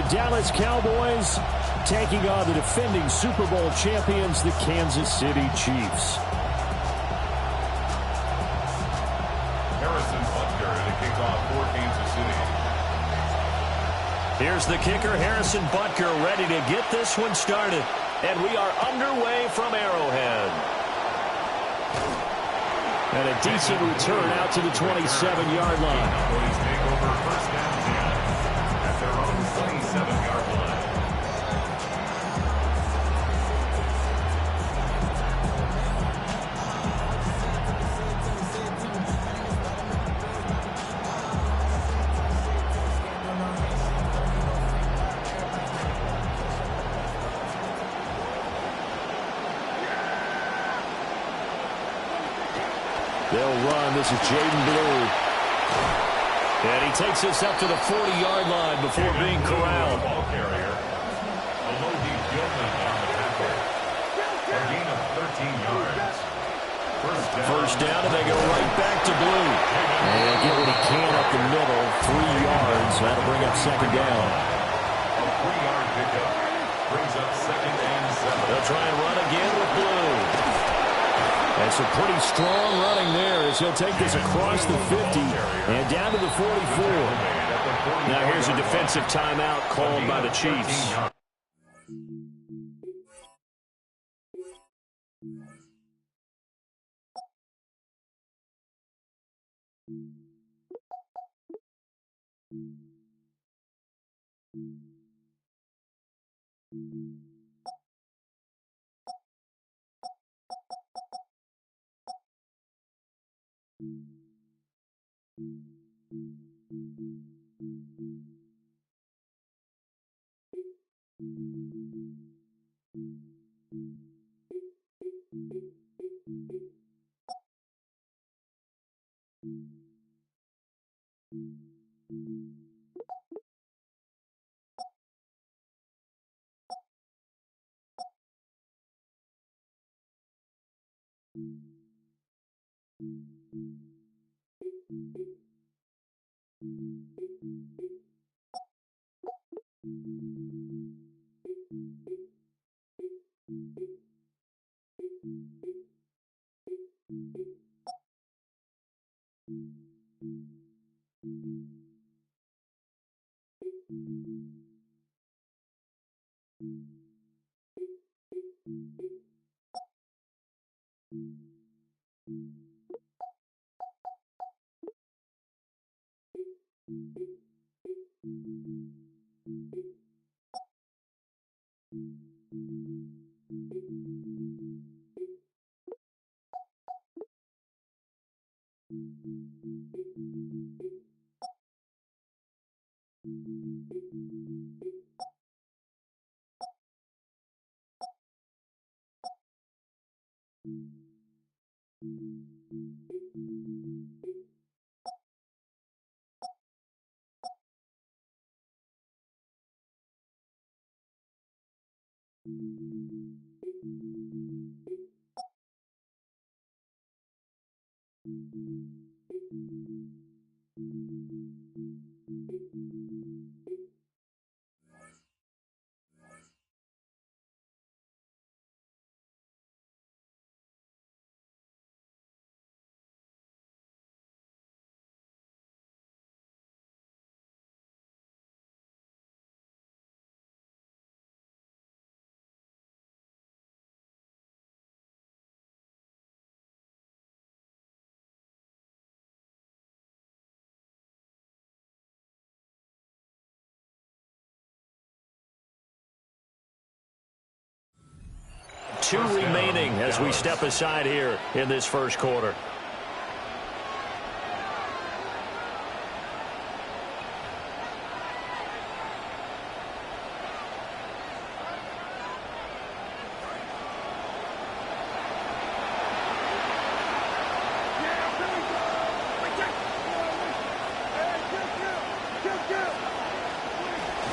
Dallas Cowboys taking on the defending Super Bowl champions, the Kansas City Chiefs. Harrison Butker to kick off for Kansas City. Here's the kicker, Harrison Butker, ready to get this one started. And we are underway from Arrowhead. And a decent return out to the 27-yard line. Cowboys take over first down 10 at their own 27-yard line. They'll run. This is Jaden Blue. And he takes this up to the 40-yard line before being corralled. Ball carrier. A low deep Gilman on the tackle. A gain of 13 yards. First down, and they go right back to Blue. And get what he can up the middle. 3 yards. That'll bring up second down. A 3-yard pickup brings up second and 7. They'll try and run again with Blue. And some pretty strong running there as he'll take this across the 50 and down to the 44. Now here's a defensive timeout called by the Chiefs. Two remaining as we step aside here in this first quarter.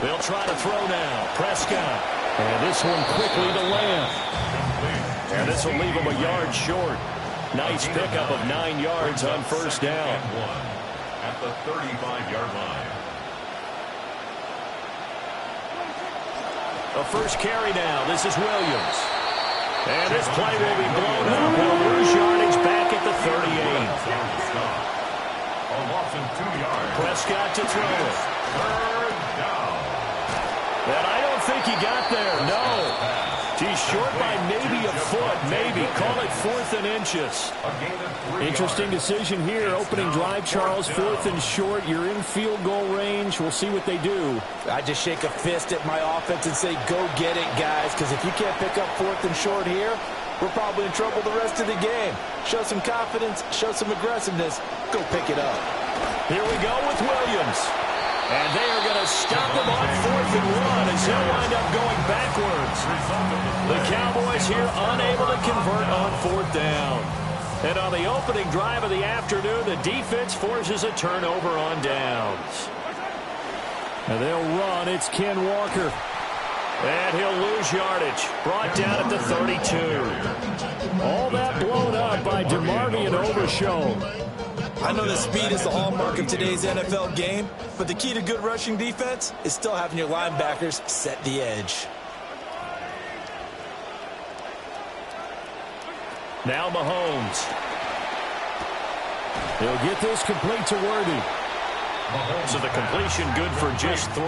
They'll try to throw now. Prescott. And this one quickly to Lamb. And this will leave him a yard short. Nice pickup of 9 yards on first down. At the 35-yard line. A first carry now. This is Williams. And this play will be blown up. He'll lose yardage back at the 38. A loss of 2 yards. Prescott to throw it. Third down. And I don't think he got there. No. He's short by maybe a foot. Maybe. Call it 4th and inches. Interesting decision here. Opening drive, Charles. 4th and short. You're in field goal range. We'll see what they do. I just shake a fist at my offense and say, go get it, guys. Because if you can't pick up 4th and short here, we're probably in trouble the rest of the game. Show some confidence. Show some aggressiveness. Go pick it up. Here we go with Williams. And they are going to stop him on 4th and 1 as he'll wind up going backwards. The Cowboys here unable to convert on 4th down. And on the opening drive of the afternoon, the defense forces a turnover on downs. And they'll run. It's Ken Walker. And he'll lose yardage. Brought down at the 32. All that blown up by DeMarvion Overshown. I know that speed is the hallmark of today's NFL game, but the key to good rushing defense is still having your linebackers set the edge. Now Mahomes. He'll get this complete to Worthy. So the completion good for just 3.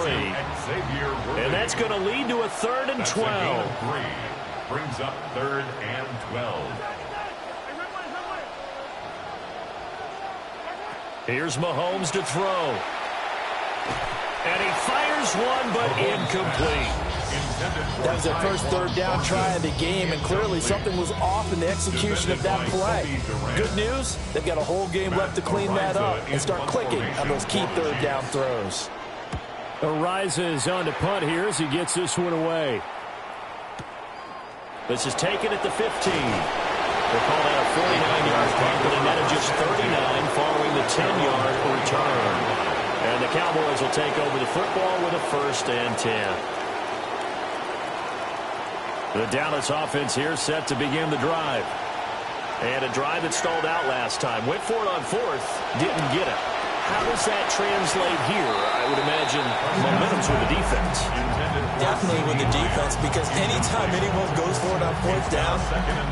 And that's going to lead to a 3rd and 12. Brings up 3rd and 12. Here's Mahomes to throw. And he fires one, but incomplete. That was their first 3rd down try of the game, and clearly something was off in the execution of that play. Good news, they've got a whole game left to clean that up and start clicking on those key 3rd down throws. Arises on to punt here as he gets this one away. This is taken at the 15. They'll call that a 49-yard punt, but a net of just 39 following the 10-yard return. And the Cowboys will take over the football with a 1st and 10. The Dallas offense here set to begin the drive. And a drive that stalled out last time. Went for it on 4th, didn't get it. How does that translate here? I would imagine momentum's with the defense. Definitely with the defense, because anytime anyone goes for it on 4th down,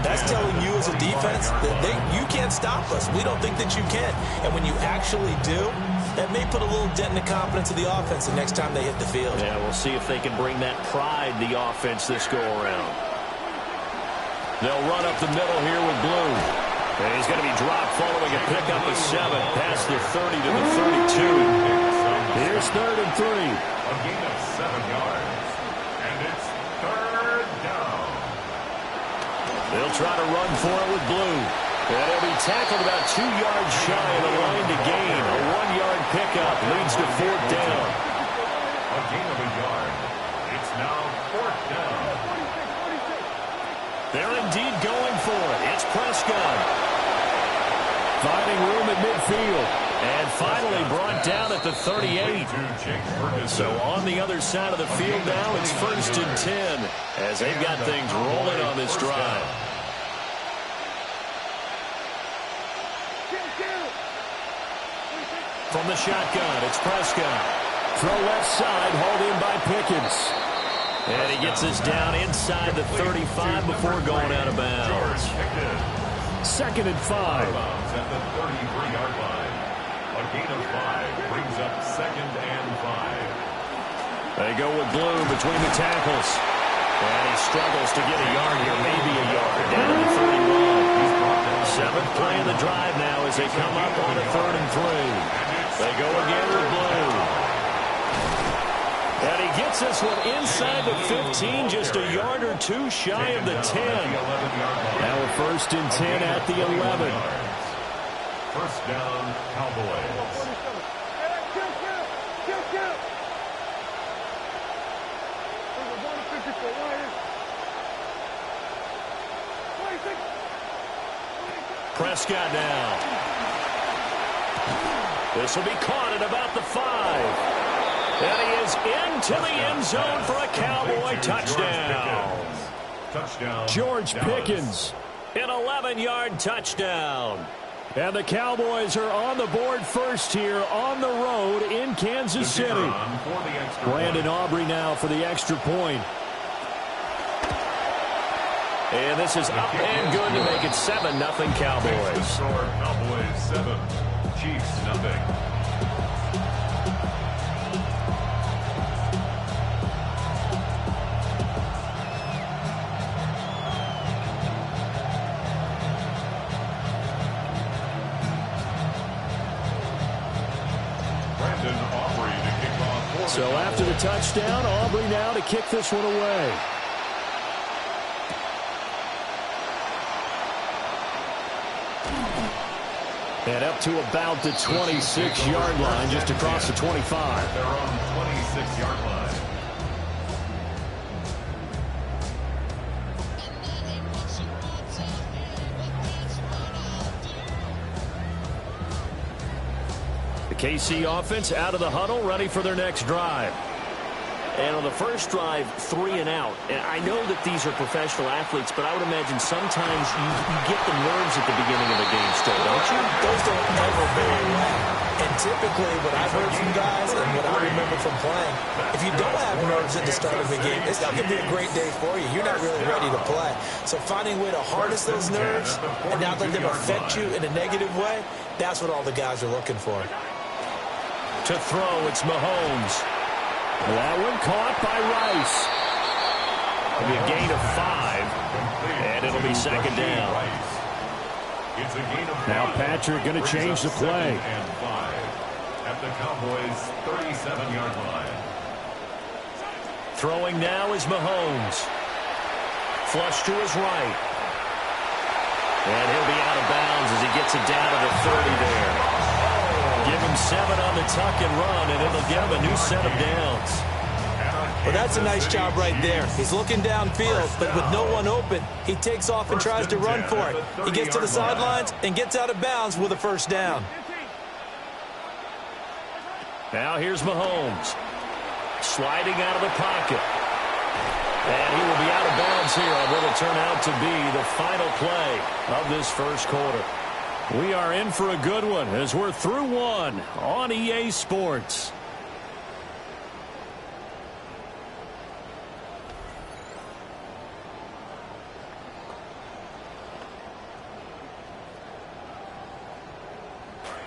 that's telling you as a defense that you can't stop us. We don't think that you can. And when you actually do, that may put a little dent in the confidence of the offense the next time they hit the field. Yeah, we'll see if they can bring that pride, the offense, this go-around. They'll run up the middle here with Blue. And he's going to be dropped following a pickup of 7 past the 30 to the 32. Here's 3rd and 3. A gain of 7 yards. And it's 3rd down. They'll try to run for it with Blue. And he'll be tackled about 2 yards shy of the line to gain. A 1-yard pickup leads to 4th down. A gain of 1 yard. It's now 4th down. They're indeed going for it. It's Prescott. Finding room at midfield. And finally brought down at the 38. So on the other side of the field now, it's 1st and 10 as they've got things rolling on this drive. From the shotgun, it's Prescott. Throw left side, hauled in by Pickens. And he gets this down inside the 35 before going out of bounds. 2nd and 5. At the 33-yard line. A gain of 5 brings up 2nd and 5. They go with Blue between the tackles. And he struggles to get a yard here, maybe a yard, down to the 31. 7th play of the drive now as they come up on a 3rd and 3. They go again with Blue. And he gets this one inside the 15, just a yard or 2 shy of the 10. Now a 1st and 10 at the 11. 1st down, Cowboys. Prescott now. This will be caught at about the 5. And he is into the end zone for a Cowboy touchdown. George Pickens, an 11-yard touchdown. And the Cowboys are on the board first here on the road in Kansas City. Brandon Aubrey now for the extra point. And this is up and good to make it 7-0 Cowboys. Score, Cowboys 7, Chiefs 0. So after the touchdown, Aubrey now to kick this one away. And up to about the 26-yard line, just across the 25. Their own 26-yard line. The KC offense out of the huddle, ready for their next drive. And on the first drive, 3 and out. And I know that these are professional athletes, but I would imagine sometimes you get the nerves at the beginning of a game still, don't you? Those don't ever go away. And typically what I've heard from guys and what I remember from playing, if you don't have nerves at the start of a game, it's not going to be a great day for you. You're not really ready to play. So finding a way to harness those nerves and not let them affect you in a negative way, that's what all the guys are looking for. To throw, it's Mahomes. That one caught by Rice. It'll be a gain of 5, and it'll be second down. Now Patrick going to change the play. And 5 at the Cowboys' 37-yard line. Throwing now is Mahomes. Flush to his right. And he'll be out of bounds as he gets it down to the 30 there. Give him 7 on the tuck and run, and it'll give him a new set of downs. Well, that's a nice job right there. He's looking downfield, but with no one open, he takes off and tries to run for it. He gets to the sidelines and gets out of bounds with a first down. Now here's Mahomes. Sliding out of the pocket. And he will be out of bounds here on what will turn out to be the final play of this first quarter. We are in for a good one as we're through one on EA Sports.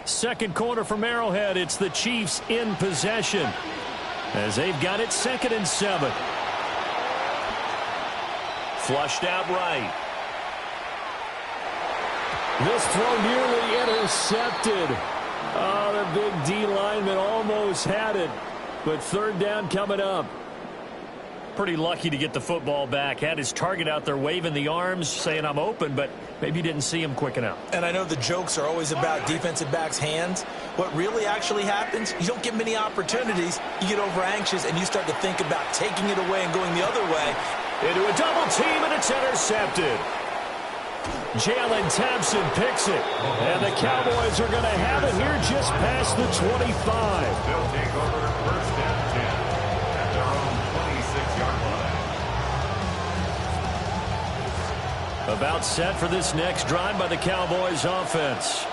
Second quarter from Arrowhead. It's the Chiefs in possession as they've got it 2nd and 7. Flushed out right. This throw nearly intercepted. Oh, the big D lineman almost had it. But third down coming up. Pretty lucky to get the football back. Had his target out there waving the arms, saying I'm open, but maybe didn't see him quick enough. And I know the jokes are always about defensive backs' hands. What really actually happens, you don't get many opportunities. You get over anxious and you start to think about taking it away and going the other way. Into a double team, and it's intercepted. Jalen Thompson picks it, and the Cowboys are going to have it here just past the 25. They'll take over first and 10 at their own 26-yard line. About set for this next drive by the Cowboys offense.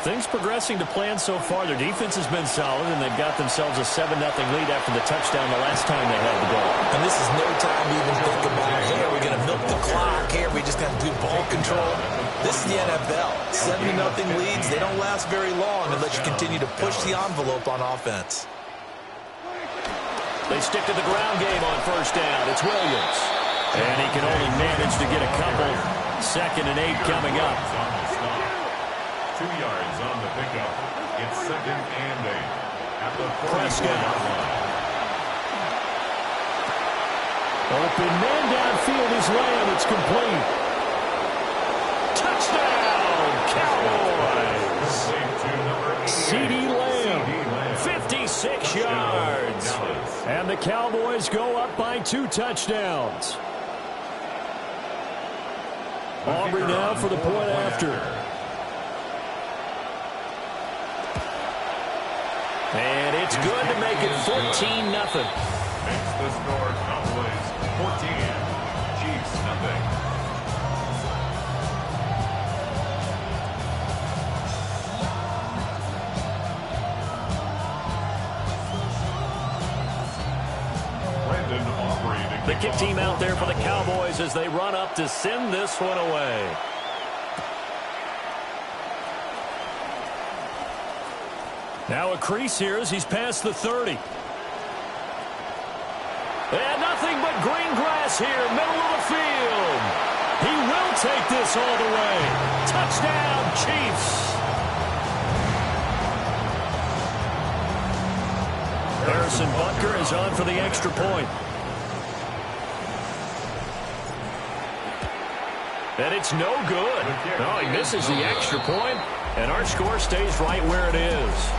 Things progressing to plan so far. Their defense has been solid, and they've got themselves a 7-0 lead after the touchdown the last time they had the ball. And this is no time to even think about, hey, are we going to milk the clock? Hey, are we just going to do ball control? This is the NFL. 7-0 leads, they don't last very long unless you continue to push the envelope on offense. They stick to the ground game on first down. It's Williams. And he can only manage to get a couple. 2nd and 8 coming up. 2 yards on the pickup. It's 2nd and 8 at the 40-yard line. Open man downfield is Lamb. It's complete. Touchdown, Cowboys. CeeDee Lamb, 56 yards. And the Cowboys go up by 2 touchdowns. Aubrey now for the point after. And it's good to make it 14-0. Makes the score Cowboys 14, Chiefs 0. Brandon Aubrey to The kick team out there for the Cowboys as they run up to send this one away. Now a crease here as he's past the 30. And nothing but green grass here, middle of the field. He will take this all the way. Touchdown, Chiefs. Harrison Butker is on for the extra point. And it's no good. Oh, he misses the extra point, and our score stays right where it is.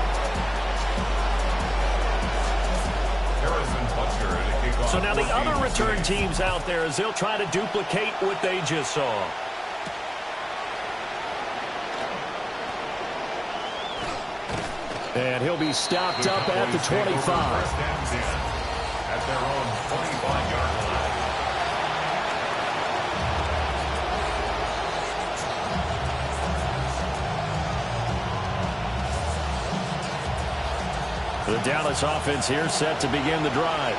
So now the other return teams out there as they'll try to duplicate what they just saw. And he'll be stopped up at the 25. At their own 25-yard line. The Dallas offense here set to begin the drive.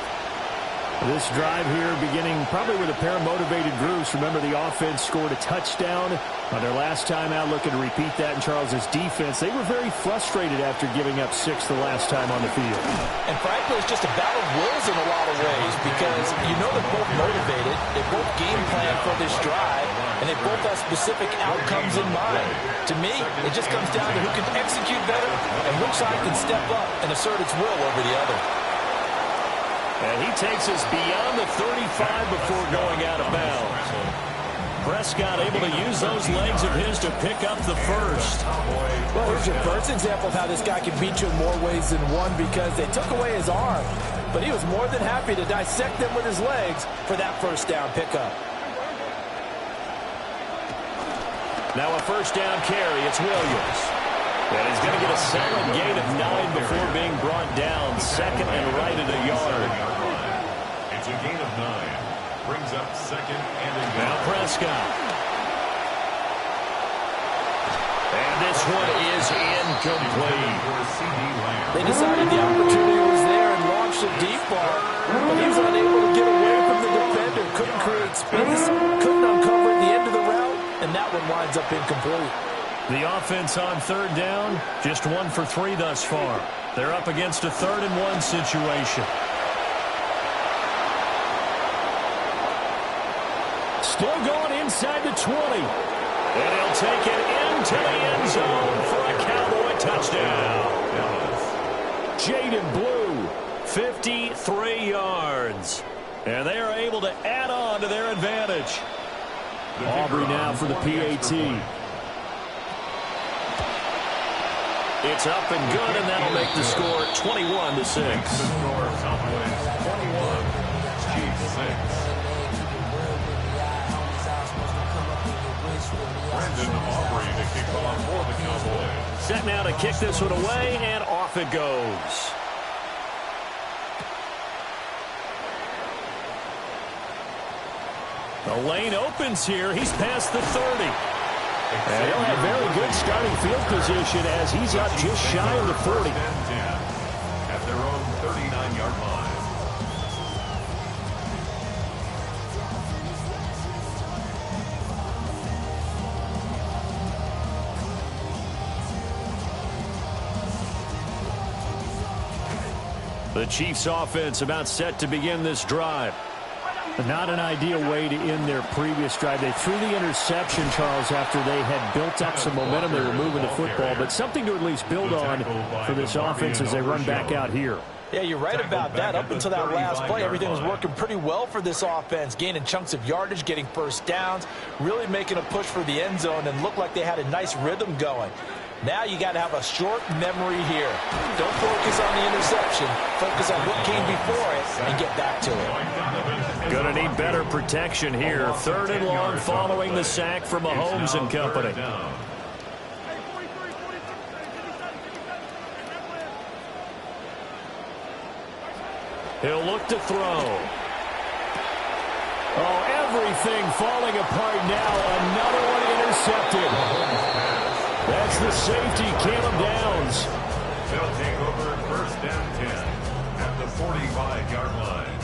This drive here beginning probably with a pair of motivated groups. Remember, the offense scored a touchdown on their last time out, looking to repeat that in Charles's defense. They were very frustrated after giving up 6 the last time on the field. And frankly, it's just a battle of wills in a lot of ways because you know they're both motivated. They both game plan for this drive, and they both have specific outcomes in mind. To me, it just comes down to who can execute better and which side can step up and assert its will over the other. And he takes us beyond the 35 before going out of bounds. Prescott able to use those legs of his to pick up the first. Well, here's your first example of how this guy can beat you in more ways than one because they took away his arm. But he was more than happy to dissect them with his legs for that first down pickup. Now a first down carry. It's Williams. And he's going to get a solid gain of 9 before being brought down. Second and right at a yard. It's a gain of 9. Brings up second and a yard. Now Prescott. And this one is incomplete. They decided the opportunity was there and launched a deep ball. But he was unable to get away from the defender. Couldn't create space. Couldn't uncover at the end of the route. And that one winds up incomplete. The offense on third down, just 1 for 3 thus far. They're up against a 3rd and 1 situation. Still going inside the 20. And he'll take it into the end zone for a Cowboy touchdown. Jaden Blue, 53 yards. And they are able to add on to their advantage. Aubrey now for the PAT. It's up and good, and that'll make the score 21-6. The score, Cowboys 21, Chiefs 6. Brandon Aubrey to kick off for the Cowboys. Set now to kick this one away, and off it goes. The lane opens here. He's past the 30. And he'll have very good starting field position as he's up just shy of the 40. At their own 39-yard line. The Chiefs offense about set to begin this drive. Not an ideal way to end their previous drive. They threw the interception, Charles, after they had built up some momentum. They were moving the football, but something to at least build on for this offense as they run back out here. Yeah, you're right about that. Up until that last play, everything was working pretty well for this offense, gaining chunks of yardage, getting first downs, really making a push for the end zone, and looked like they had a nice rhythm going. Now you got to have a short memory here. Don't focus on the interception. Focus on what came before it and get back to it. Going to need better protection here. 3rd and long following the sack from Mahomes and company. He'll look to throw. Oh, everything falling apart now. Another one intercepted. That's the safety, Caleb Downs. They'll take over 1st and 10 at the 45-yard line.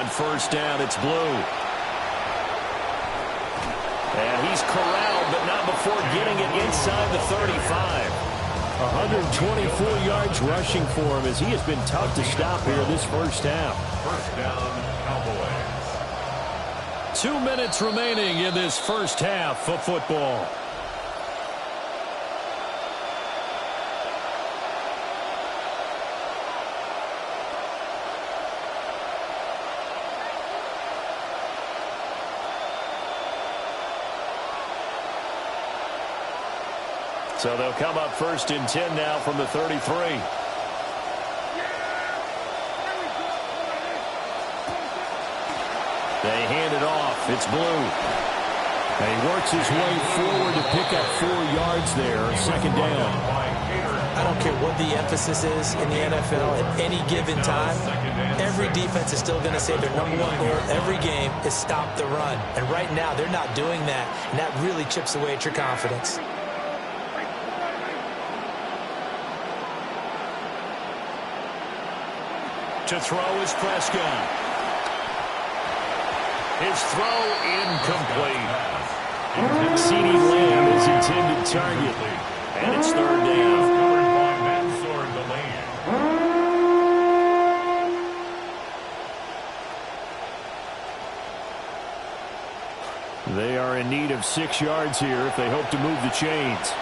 on first down. It's Blue. And he's corralled, but not before getting it inside the 35. 124 yards rushing for him as he has been tough to stop here this first half. First down, Cowboys. 2 minutes remaining in this first half of football. So they'll come up first and 10 now from the 33. They hand it off. It's Blue. And he works his way forward to pick up 4 yards there. Second down. I don't care what the emphasis is in the NFL at any given time. Every defense is still going to say their number one goal every game is stop the run. And right now they're not doing that. And that really chips away at your confidence. To throw is Prescott. His throw incomplete. CeeDee Lamb is intended target. And it's third down. They are in need of 6 yards here if they hope to move the chains.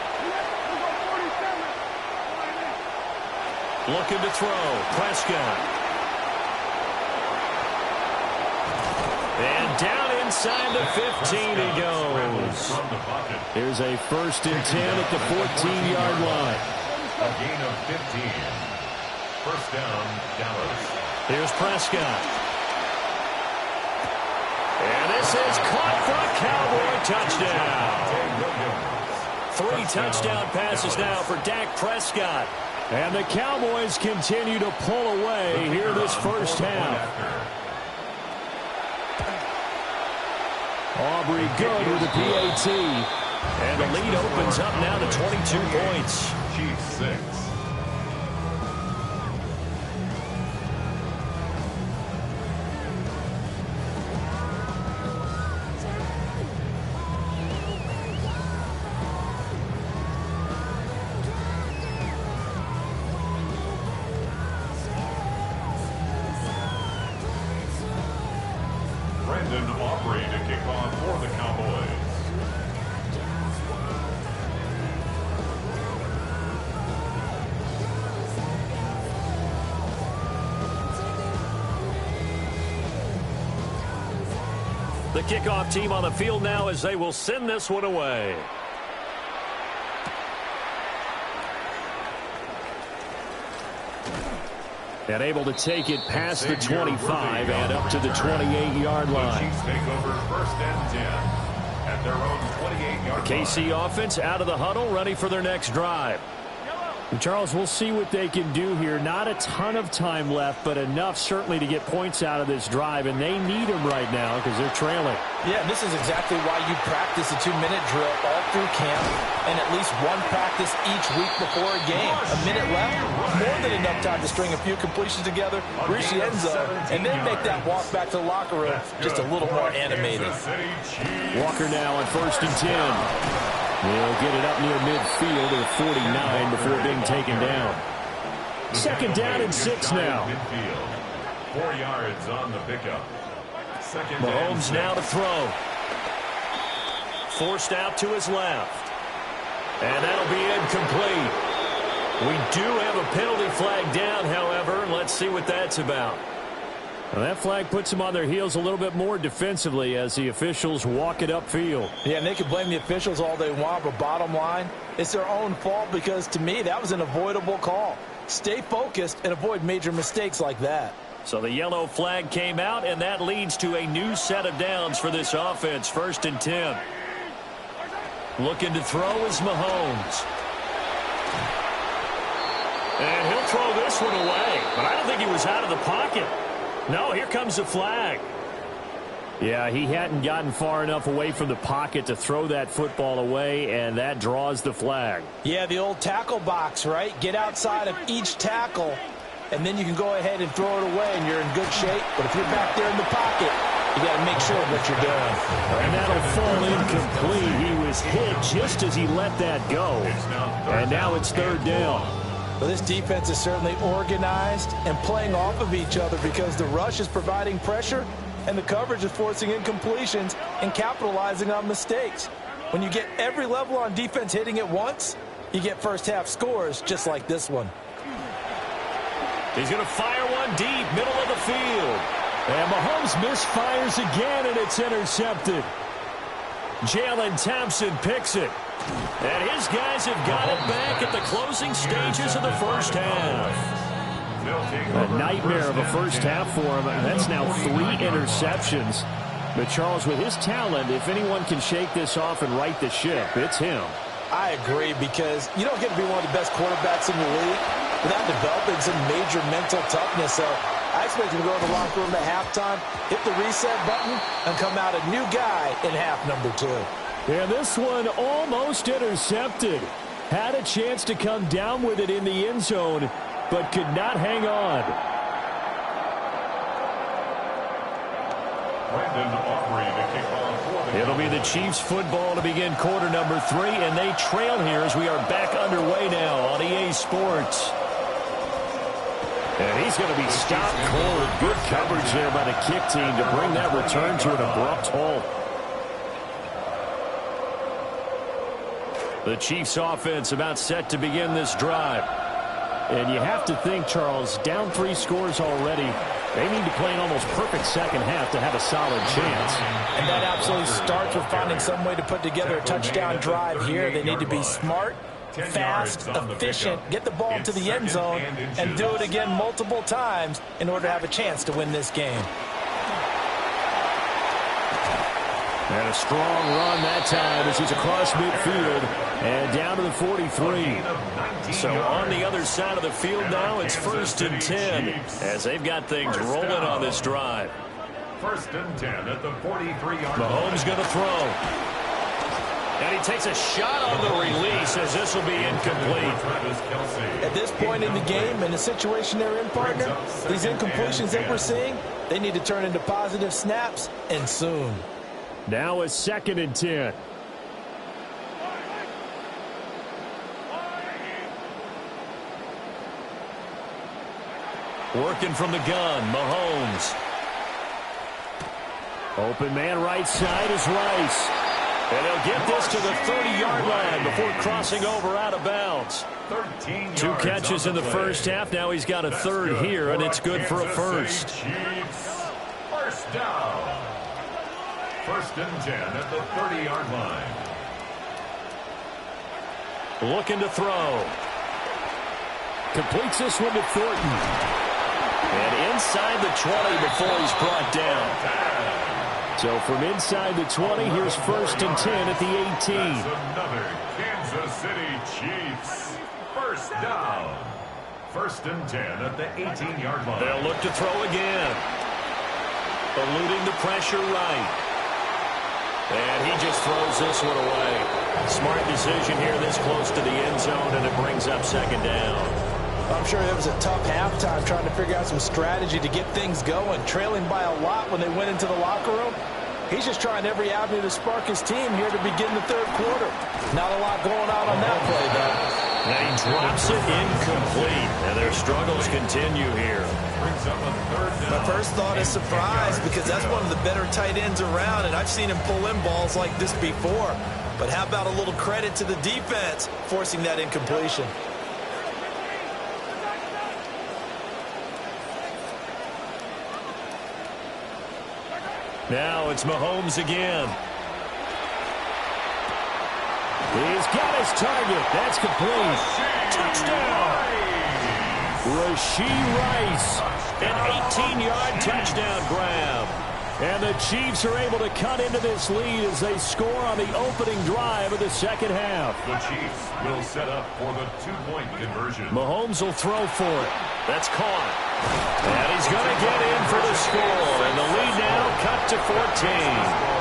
Looking to throw. Prescott. And down inside the 15 he goes. Here's a first and 10 at the 14-yard line. A gain of 15. First down, Dallas. Here's Prescott. And this is caught for a Cowboy touchdown. 3 touchdown passes now for Dak Prescott. And the Cowboys continue to pull away here this first half. Aubrey good with the PAT. And the lead opens up now to 22 points. Chiefs 6. Aubrey to kick off for the Cowboys. The kickoff team on the field now as they will send this one away. And able to take it past the 25 and up to the 28-yard line. The Chiefs take over first and 10 at their own 28-yard line. KC offense out of the huddle, ready for their next drive. And Charles, we'll see what they can do here. Not a ton of time left, but enough certainly to get points out of this drive, and they need them right now because they're trailing. Yeah, and this is exactly why you practice a 2-minute drill all through camp and at least one practice each week before a game. A minute left, more than enough time to string a few completions together, reach the end zone, and then make that walk back to the locker room just a little more animated. Walker now on first and 10. He'll get it up near midfield to the 49 before being taken down. Second down and 6 now. 4 yards on the pickup. Mahomes now to throw. Forced out to his left. And that'll be incomplete. We do have a penalty flag down, however. Let's see what that's about. Well, that flag puts them on their heels a little bit more defensively as the officials walk it upfield. Yeah, and they can blame the officials all they want, but bottom line, it's their own fault because, to me, that was an avoidable call. Stay focused and avoid major mistakes like that. So the yellow flag came out, and that leads to a new set of downs for this offense. First and 10. Looking to throw is Mahomes. And he'll throw this one away, but I don't think he was out of the pocket. No, here comes the flag. Yeah, he hadn't gotten far enough away from the pocket to throw that football away, and that draws the flag. Yeah, the old tackle box, right? Get outside of each tackle and then you can go ahead and throw it away, and you're in good shape. But if you're back there in the pocket, you got to make sure of what you're doing. And that'll fall incomplete. He was hit just as he let that go. And now it's third down. Well, this defense is certainly organized and playing off of each other because the rush is providing pressure and the coverage is forcing incompletions and capitalizing on mistakes. When you get every level on defense hitting at once, you get first-half scores just like this one. He's going to fire one deep, middle of the field. And Mahomes misfires again, and it's intercepted. Jalen Thompson picks it. And his guys have got it back at the closing stages of the first half. A nightmare of a first half for him. That's now 3 interceptions. But Charles, with his talent, if anyone can shake this off and right the ship, it's him. I agree, because you don't get to be one of the best quarterbacks in the league without developing some major mental toughness. So I expect him to go in the locker room at halftime, hit the reset button, and come out a new guy in half number 2. And this one almost intercepted. Had a chance to come down with it in the end zone, but could not hang on. It'll be the Chiefs football to begin quarter number 3, and they trail here as we are back underway now on EA Sports. And he's going to be stopped cold. Good coverage there by the kick team to bring that return to an abrupt halt. The Chiefs offense about set to begin this drive. And you have to think, Charles, down 3 scores already. They need to play an almost perfect second half to have a solid chance. And that absolutely starts with finding some way to put together a touchdown drive here. They need to be smart, fast, efficient, get the ball to the end zone, and do it again multiple times in order to have a chance to win this game. And a strong run that time as he's across midfield and down to the 43. So on the other side of the field now, it's 1st and 10 as they've got things rolling on this drive. 1st and 10 at the 43-yard line. Mahomes going to throw. And he takes a shot on the release as this will be incomplete. At this point in the game, in the situation they're in, partner, these incompletions that we're seeing, they need to turn into positive snaps, and soon. Now a 2nd and 10. Working from the gun, Mahomes. Open man right side is Rice. And he'll get this to the 30-yard line before crossing over out of bounds. 2 catches in the first half. Now he's got a 3rd here, and it's good for a 1st. First down. 1st and 10 at the 30-yard line. Looking to throw. Completes this one to Thornton. And inside the 20 before he's brought down. So from inside the 20, here's 1st and 10 at the 18. That's another Kansas City Chiefs. First down. 1st and 10 at the 18-yard line. They'll look to throw again. Eluding the pressure right. And he just throws this one away. Smart decision here this close to the end zone, and it brings up 2nd down. I'm sure it was a tough halftime trying to figure out some strategy to get things going, trailing by a lot when they went into the locker room. He's just trying every avenue to spark his team here to begin the 3rd quarter. Not a lot going on that play, though. And he drops it incomplete, and their struggles continue here. Brings up a 3rd down. My first thought is surprise, because that's one of the better tight ends around, and I've seen him pull in balls like this before. But how about a little credit to the defense forcing that incompletion? Now it's Mahomes again. He's got his target. That's complete. Touchdown. Rashee Rice. An 18-yard touchdown grab. And the Chiefs are able to cut into this lead as they score on the opening drive of the second half. The Chiefs will set up for the 2-point conversion. Mahomes will throw for it. That's caught. And he's going to get in for the score. And the lead now cut to 14.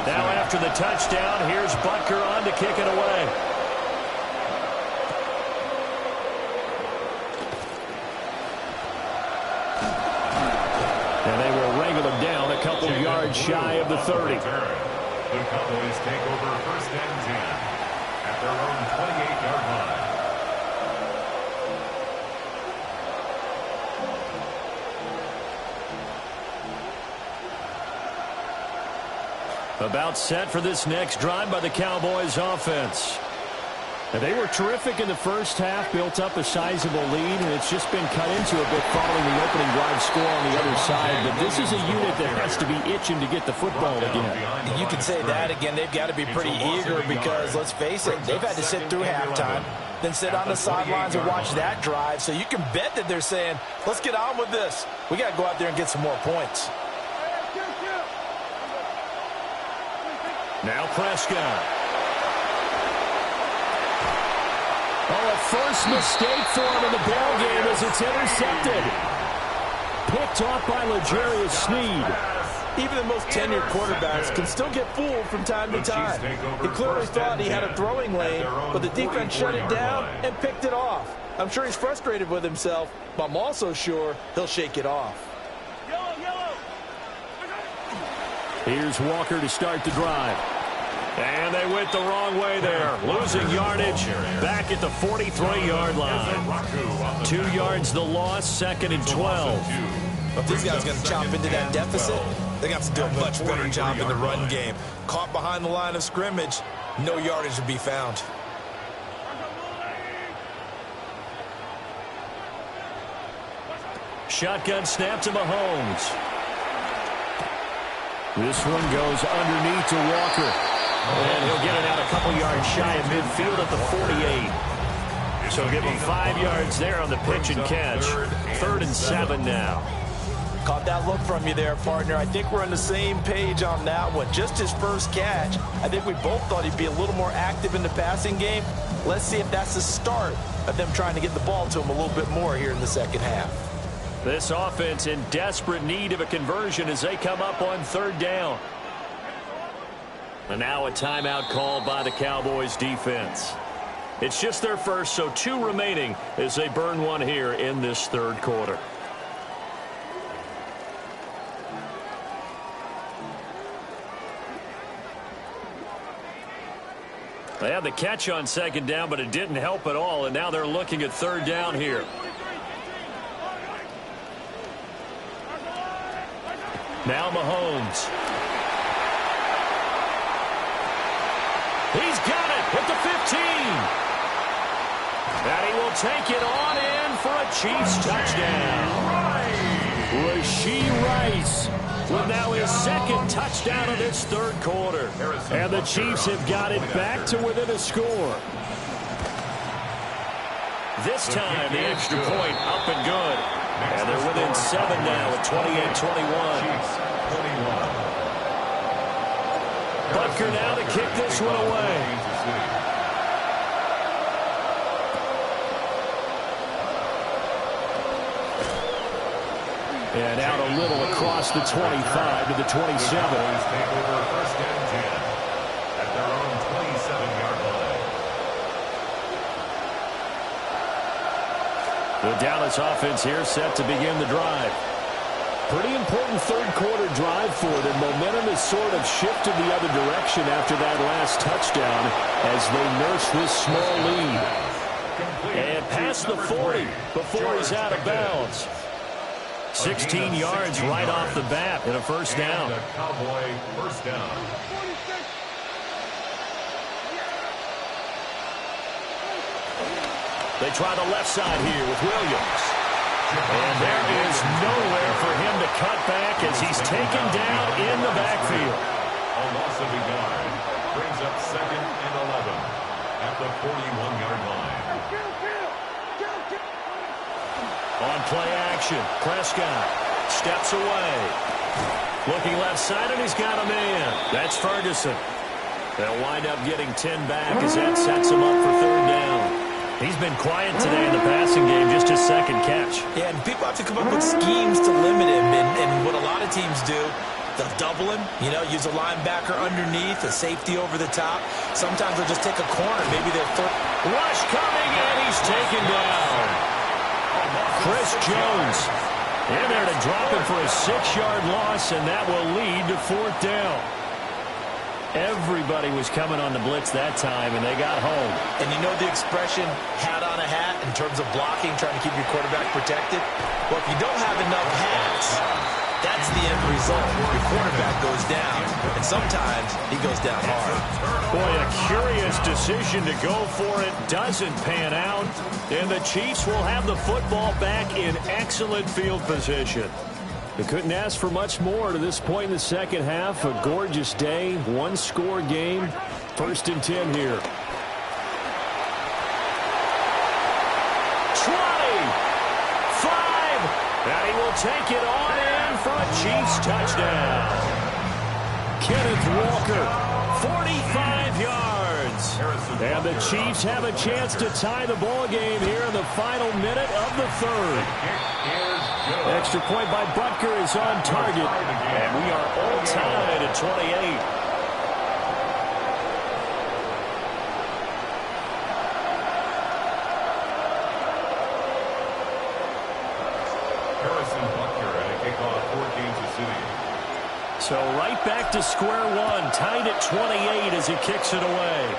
Now after the touchdown. Here's Butker on to kick it away. And they will wrangle him down a couple yards shy of the 30. The Cowboys take over 1st and 10 at their own 28-yard line. About set for this next drive by the Cowboys offense. And they were terrific in the first half, built up a sizable lead, and it's just been cut into a bit following the opening drive score on the other side. But this is a unit that has to be itching to get the football again. You can say that again. They've got to be pretty eager because, let's face it, they've had to sit through halftime, then sit on the sidelines and watch that drive. So you can bet that they're saying, let's get on with this. We got to go out there and get some more points. Now Prescott. Oh, a first mistake for him in the ball game as it's intercepted. Picked off by L'Jarius Sneed. Even the most tenured quarterbacks can still get fooled from time to time. He clearly thought he had a throwing lane, but the defense shut it down and picked it off. I'm sure he's frustrated with himself, but I'm also sure he'll shake it off. Here's Walker to start the drive. And they went the wrong way there. Losing yardage back at the 43-yard line. 2 yards the loss, 2nd and 12. If these guys are going to chop into that deficit, they got to do a much better job in the run game. Caught behind the line of scrimmage, no yardage to be found. Shotgun snap to Mahomes. This one goes underneath to Walker. And he'll get it out a couple yards shy of midfield at the 48. So give him 5 yards there on the pitch and catch. 3rd and 7 now. Caught that look from you there, partner. I think we're on the same page on that one. Just his first catch. I think we both thought he'd be a little more active in the passing game. Let's see if that's the start of them trying to get the ball to him a little bit more here in the second half. This offense in desperate need of a conversion as they come up on 3rd down. And now a timeout called by the Cowboys defense. It's just their first, so 2 remaining as they burn one here in this 3rd quarter. They had the catch on 2nd down, but it didn't help at all, and now they're looking at 3rd down here. Now Mahomes. He's got it at the 15. And he will take it on in for a Chiefs touchdown. Rashee Rice with now his 2nd touchdown of this 3rd quarter. And the Chiefs have got it back to within a score. This time the extra point up and good. And they're within 7 now at 28-21. Butker now to kick this one away. And out a little across the 25 to the 27. Take over 1st and 10 at their own 27-yard line. The Dallas offense here set to begin the drive. Pretty important 3rd quarter drive for them. Momentum has sort of shifted the other direction after that last touchdown as they nurse this small lead. And past the 40 before he's out of bounds. 16 yards right off the bat and a 1st down. And a Cowboy 1st down. They try the left side here with Williams. And there is nowhere for him to cut back as he's taken down in the backfield. A loss of a yard brings up 2nd and 11 at the 41-yard line. On play action, Prescott steps away. Looking left side, and he's got a man. That's Ferguson. They'll wind up getting 10 back as that sets him up for 3rd down. He's been quiet today in the passing game, just his 2nd catch. Yeah, and people have to come up with schemes to limit him, and what a lot of teams do, They'll double him, use a linebacker underneath, a safety over the top. Sometimes they'll just take a corner. Maybe they'll rush coming, and he's taken down. Chris Jones in there to drop him for a 6-yard loss, and that will lead to 4th down. Everybody was coming on the blitz that time, and they got home. And you know the expression, hat on a hat, in terms of blocking, trying to keep your quarterback protected? Well, if you don't have enough hats, that's the end result. Your quarterback goes down, and sometimes he goes down hard. Boy, a curious decision to go for it. Doesn't pan out, and the Chiefs will have the football back in excellent field position. They couldn't ask for much more to this point in the second half. A gorgeous day, one-score game. 1st and 10 here. 20, 5, and he will take it on in for a Chiefs touchdown. Kenneth Walker, 45 yards. And the Chiefs have a chance to tie the ball game here in the final minute of the 3rd. Extra point by Butker is on target, and we are all tied at 28. Harrison Butker at a kickoff for Kansas City. So right back to square one, tied at 28 as he kicks it away.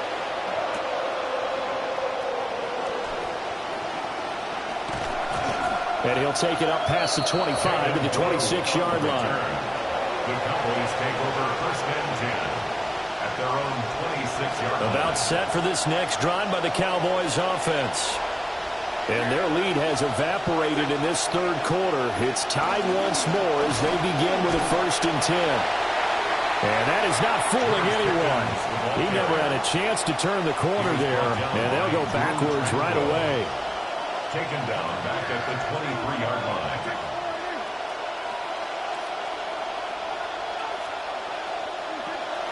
And he'll take it up past the 25 to the 26-yard line. The Cowboys take over 1st and 10 at their own 26-yard line. About set for this next drive by the Cowboys offense. And their lead has evaporated in this 3rd quarter. It's tied once more as they begin with a 1st and 10. And that is not fooling anyone. He never had a chance to turn the corner there, and they'll go backwards right away. Taken down back at the 23-yard line.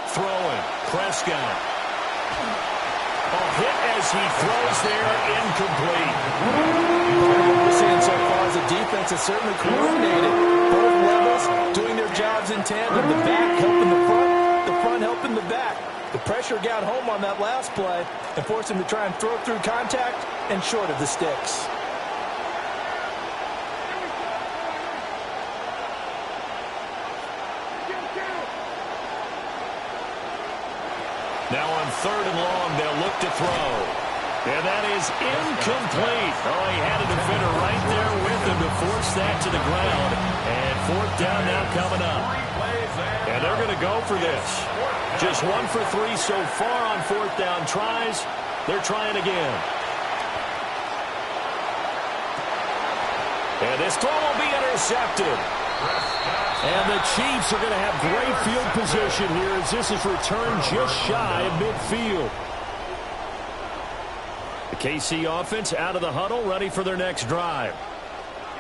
Throwing, Prescott. A hit as he throws there, incomplete. What we're seeing so far as the defense is certainly coordinated. Both levels doing their jobs in tandem. The back helping the front helping the back. The pressure got home on that last play and forced him to try and throw through contact and short of the sticks. Now on 3rd and long, they'll look to throw. And that is incomplete. Oh, he had a defender right there with him to force that to the ground. And 4th down now coming up. And they're going to go for this. Just 1 for 3 so far on 4th down tries. They're trying again. And this throw will be intercepted. And the Chiefs are going to have great field position here as this is returned just shy of midfield. The KC offense out of the huddle, ready for their next drive.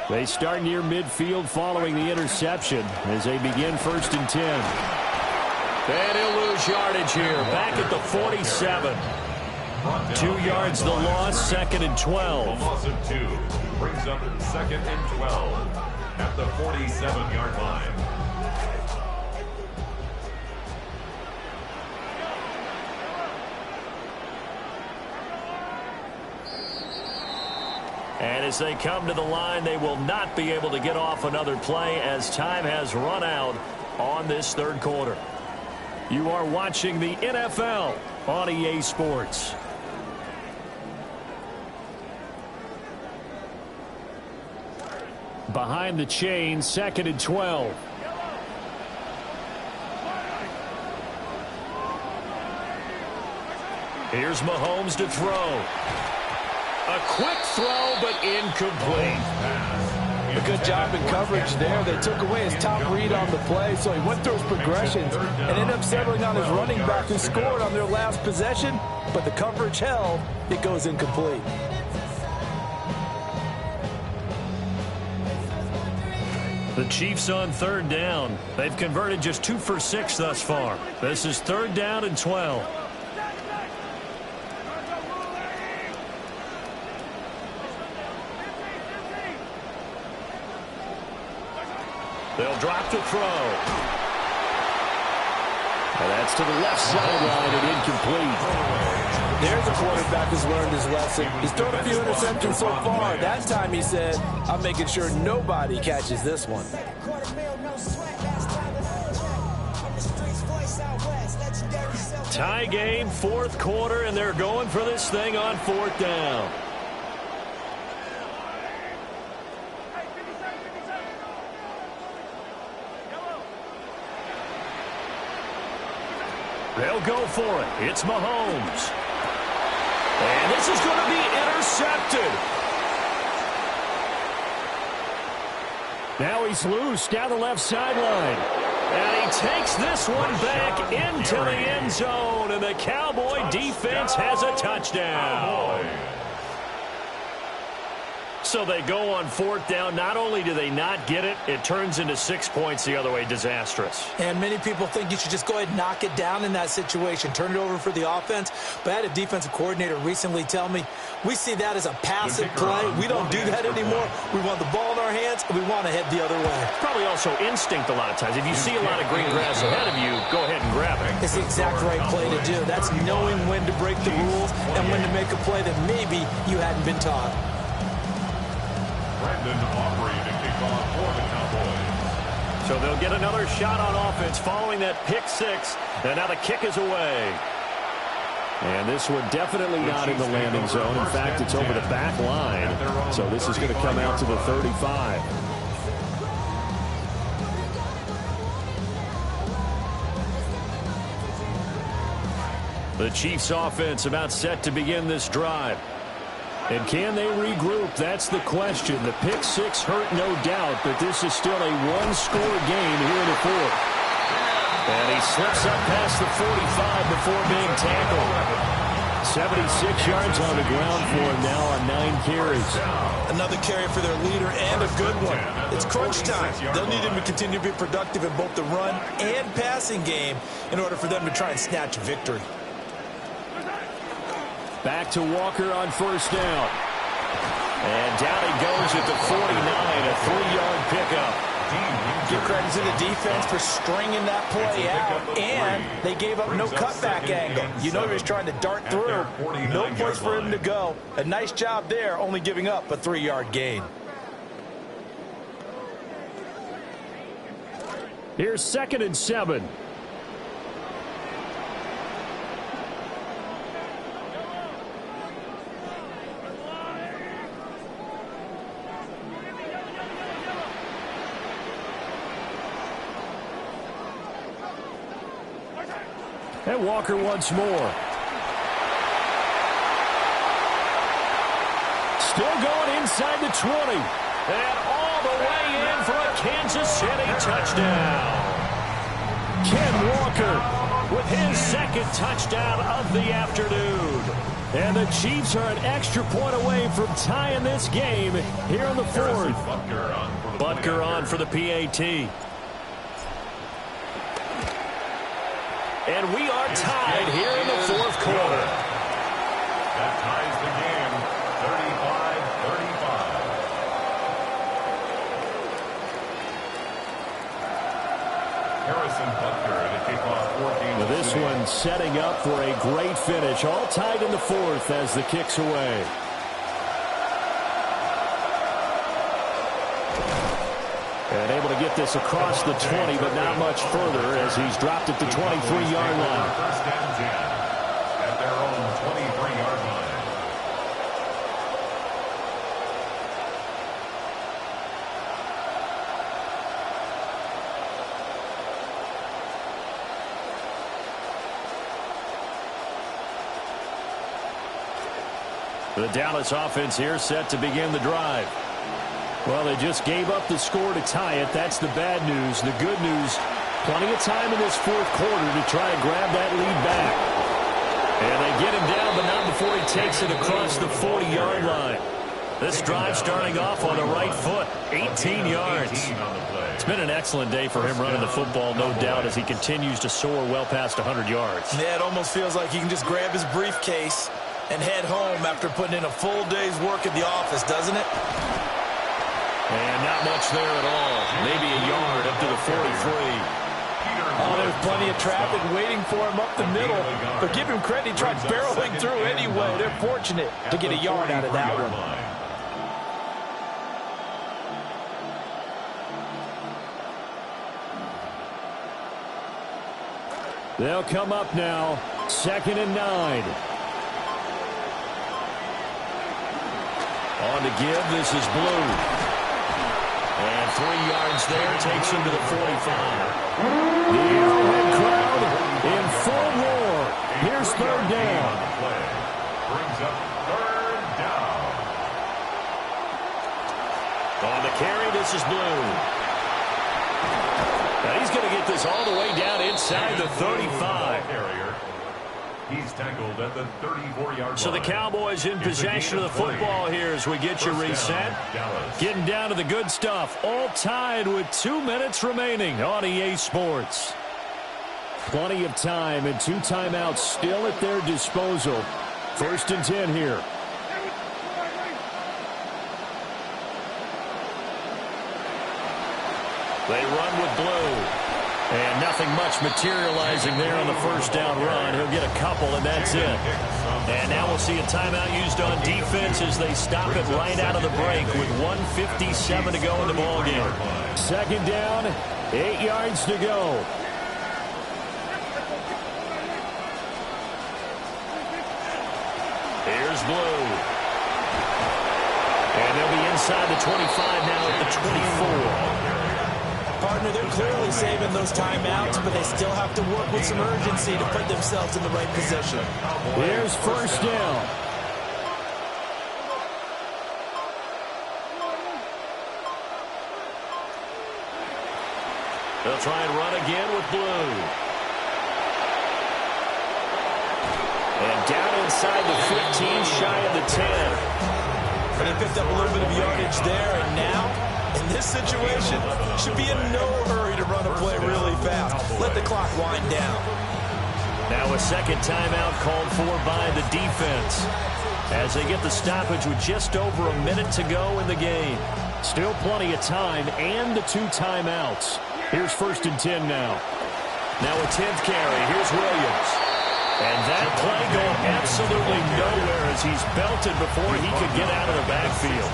They start near midfield following the interception as they begin 1st and 10. And he'll lose yardage here, back at the 47. 2 yards the loss, 2nd and 12. A loss of 2 brings up 2nd and 12 at the 47-yard line. And as they come to the line, they will not be able to get off another play as time has run out on this 3rd quarter. You are watching the NFL on EA Sports. Behind the chain, 2nd and 12. Here's Mahomes to throw. A quick throw, but incomplete. A good job in coverage there. They took away his top read on the play, so he went through his progressions and ended up settling on his running back who scored on their last possession, but the coverage held. It goes incomplete. The Chiefs on 3rd down. They've converted just 2 for 6 thus far. This is 3rd down and 12. They'll drop to throw. And that's to the left sideline and incomplete. There's a quarterback who's learned his lesson. He's thrown a few interceptions so far. That time he said, I'm making sure nobody catches this one. Tie game, fourth quarter, and they're going for this thing on fourth down. They'll go for it. It's Mahomes. And this is going to be intercepted. Now he's loose down the left sideline. And he takes this one back into the end zone. And the Cowboy defense has a touchdown. So they go on fourth down. Not only do they not get it, it turns into 6 points the other way. Disastrous. And many people think you should just go ahead and knock it down in that situation. Turn it over for the offense. But I had a defensive coordinator recently tell me, we see that as a passive play. We don't do that anymore. We want the ball in our hands, and we want to head the other way. Probably also instinct a lot of times. If you see a lot of green grass ahead of you, go ahead and grab it. It's the exact right play to do. That's knowing when to break the rules and when to make a play that maybe you hadn't been taught. So they'll get another shot on offense following that pick six. And now the kick is away. And this one definitely not in the landing zone. In fact, it's over the back line. So this is going to come out to the 35. The Chiefs offense about set to begin this drive. And can they regroup? That's the question. The pick six hurt, no doubt, but this is still a one-score game here in the fourth. And he slips up past the 45 before being tackled. 76 yards on the ground for him now on 9 carries. Another carry for their leader and a good one. It's crunch time. They'll need him to continue to be productive in both the run and passing game in order for them to try and snatch a victory. Back to Walker on first down. And down he goes at the 49, a 3-yard pickup. Give credit to the defense for stringing that play out, and they gave up no cutback angle. You know he was trying to dart through. No place for him to go. A nice job there, only giving up a 3-yard gain. Here's 2nd and 7. And Walker once more. Still going inside the 20. And all the way in for a Kansas City touchdown. Ken Walker with his 2nd touchdown of the afternoon. And the Chiefs are an extra point away from tying this game here in the fourth. Butker on for the PAT. And we are tied here in the fourth quarter. That ties the game, 35-35. Harrison Butker to kick off 14. Well, this one setting up for a great finish. All tied in the fourth as the kick's away. And able to get this across the 20, but not much further as he's dropped at the 23-yard line. First down 10 at their own 23-yard line. The Dallas offense here set to begin the drive. Well, they just gave up the score to tie it. That's the bad news. The good news, plenty of time in this fourth quarter to try and grab that lead back. And they get him down, but not before he takes it across the 40-yard line. This drive starting off on the right foot, 18 yards. It's been an excellent day for him running the football, no doubt, as he continues to soar well past 100 yards. Yeah, it almost feels like he can just grab his briefcase and head home after putting in a full day's work at the office, doesn't it? And not much there at all. Maybe a yard up to the 43. Oh, there's plenty of traffic waiting for him up the middle. But give him credit, he tried barreling through anyway. They're fortunate to get a yard out of that one. They'll come up now, 2nd and 9. On to give, this is Blue. And 3 yards there, takes him to the 45. The Arrowhead crowd in full roar. Here's 3rd down. Brings up 3rd down. On the carry, this is Blue. Now he's going to get this all the way down inside the 35. He's tackled at the 34-yard line. So the Cowboys in possession of the football here as we get you reset. Getting down to the good stuff. All tied with 2 minutes remaining on EA Sports. Plenty of time and 2 timeouts still at their disposal. 1st and 10 here. They run with Blue. And nothing much materializing there on the 1st down run. He'll get a couple, and that's it. And now we'll see a timeout used on defense as they stop it right out of the break with 1:57 to go in the ballgame. 2nd down, 8 yards to go. Here's Blue. And they'll be inside the 25 now at the 24. Partner, they're clearly saving those timeouts, but they still have to work with some urgency to put themselves in the right position. Here's 1st down. They'll try and run again with Blue. And down inside the 15, shy of the 10. But they picked up a little bit of yardage there, and now, in this situation, should be in no hurry to run a play really fast. Let the clock wind down. Now a 2nd timeout called for by the defense as they get the stoppage with just over a minute to go in the game. Still plenty of time and the 2 timeouts. Here's 1st and 10 now. Now a 10th carry. Here's Williams. And that play going absolutely nowhere as he's belted before he could get out of the backfield.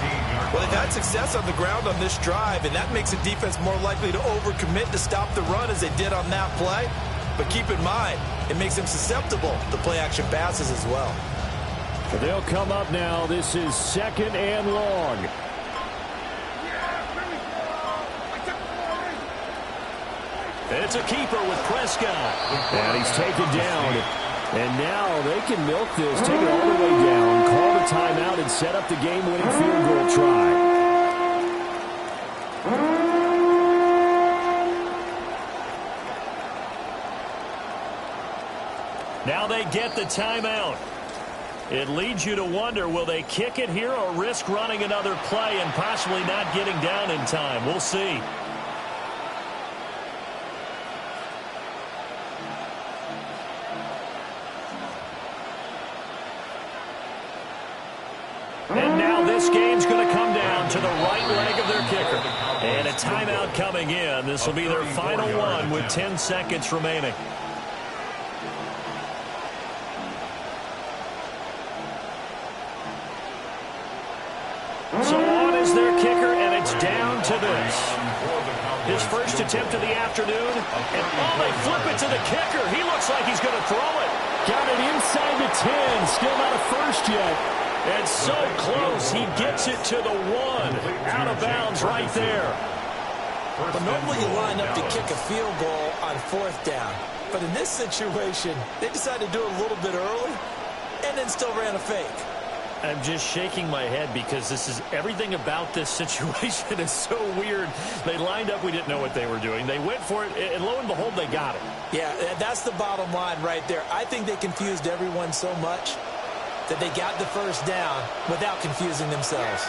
Well, they've had success on the ground on this drive, and that makes a defense more likely to overcommit to stop the run as they did on that play. But keep in mind, it makes them susceptible to play-action passes as well. They'll come up now. This is 2nd and long. It's a keeper with Prescott. And he's taken down. And now they can milk this, take it all the way down, call the timeout, and set up the game-winning field goal try. Now they get the timeout. It leads you to wonder, will they kick it here or risk running another play and possibly not getting down in time? We'll see. And now this game's going to come down to the right leg of their kicker. And a timeout coming in. This will be their final one with 10 seconds remaining. So on is their kicker, and it's down to this. His first attempt of the afternoon. And they flip it to the kicker. He looks like he's going to throw it. Got it inside the 10. Still not a first yet. And so close, he gets it to the 1. Out of bounds right there. But normally you line up to kick a field goal on 4th down. But in this situation, they decided to do it a little bit early and then still ran a fake. I'm just shaking my head because everything about this situation is so weird. They lined up, we didn't know what they were doing. They went for it, and lo and behold, they got it. Yeah, that's the bottom line right there. I think they confused everyone so much that they got the first down without confusing themselves.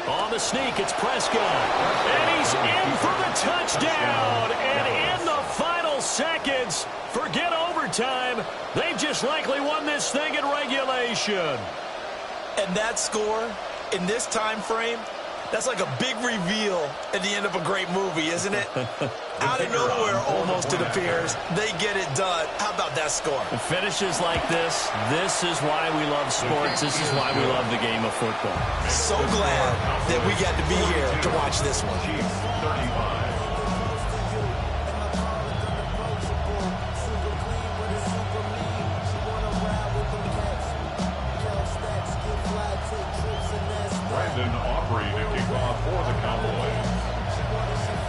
On the sneak, it's Prescott. And he's in for the touchdown. And in the final seconds, forget overtime. They've just likely won this thing in regulation. And that score, in this time frame, That's like a big reveal at the end of a great movie, isn't it? Out of nowhere, almost, it appears. They get it done. How about that score? Finishes like this is why we love sports. This is why we love the game of football. So glad that we got to be here to watch this one. For the Cowboys.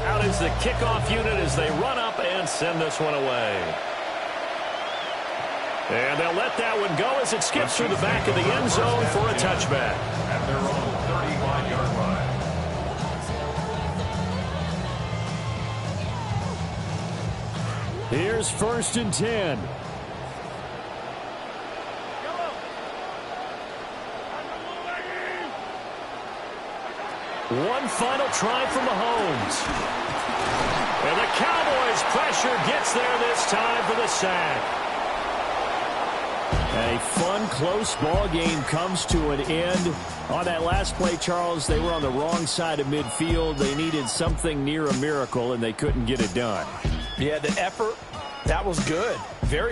Out is the kickoff unit as they run up and send this one away. And they'll let that one go as it skips through the back of the end zone for a touchback. At their own 35-yard line. Here's 1st and 10. One final try from Mahomes. And the Cowboys' pressure gets there this time for the sack. A fun, close ball game comes to an end. On that last play, Charles, they were on the wrong side of midfield. They needed something near a miracle, and they couldn't get it done. Yeah, the effort, that was good.